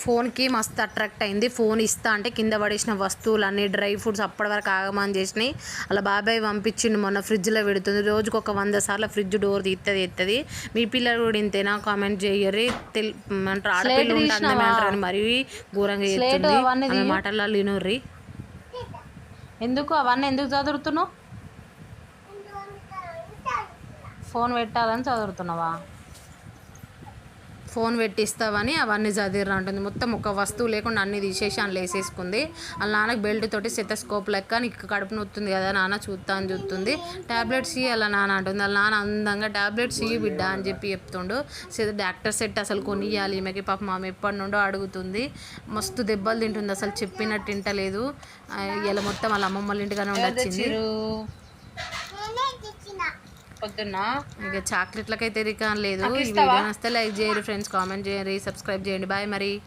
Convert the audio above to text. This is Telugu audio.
ఫోన్కి మస్తు అట్రాక్ట్ అయింది. ఫోన్ ఇస్తా అంటే కింద పడేసిన వస్తువులన్నీ డ్రై ఫ్రూట్స్ అప్పటి వరకు ఆగమాన్ చేసినాయి. అలా బాబాయ్ పంపించిండు మొన్న ఫ్రిడ్జ్లో పెడుతుంది. రోజుకు ఒక 100 సార్లు ఫ్రిడ్జ్ డోర్ తీస్తుంది ఎత్తది. మీ పిల్లలు కూడా ఇంతేనా? కామెంట్ చేయరు. అంటారు ఆడపిల్ల ఉంటే అందమే అంటారని మరీ ఘోరంగా చేస్తుంది. ఆమె మాటల్లో లినోర్రి. ఎందుకు అవన్నీ ఎందుకు చదువుతున్నావు? ఫోన్ పెట్టాలని చదువుతున్నావా? ఫోన్ పెట్టిస్తావని అవన్నీ చదివిర్రు అంటుంది. మొత్తం ఒక వస్తువు లేకుండా అన్ని తీసేసి అందులో వేసేసుకుంది. వాళ్ళ నాన్నకి బెల్ట్ తోటి సెటస్కోప్ లెక్క నీకు కడుపు నొత్తుంది కదా నాన్న చూస్తా అని చూస్తుంది. ట్యాబ్లెట్స్ ఇయ్యి అలా నాన్న అంటుంది. వాళ్ళ నాన్న అందంగా ట్యాబ్లెట్స్ ఇయ్యి బిడ్డ అని చెప్పి చెప్తుండు. డాక్టర్ సెట్ అసలు కొనియాలి ఈమెకి. పాపం ఆమె ఎప్పటి నుండో అడుగుతుంది. మస్తు దెబ్బలు తింటుంది. అసలు చెప్పినట్టు తింటలేదు. ఇలా మొత్తం వాళ్ళ అమ్మమ్మ వాళ్ళ ఇంటిగానే ఉండొచ్చింది. పొద్దున్న ఇక చాక్లెట్లకైతే రికాన్ లేదు. ఈ వీడియో నచ్చితే లైక్ చేయండి ఫ్రెండ్స్, కామెంట్ చేయండి, సబ్స్క్రైబ్ చేయండి. బాయ్ మరి.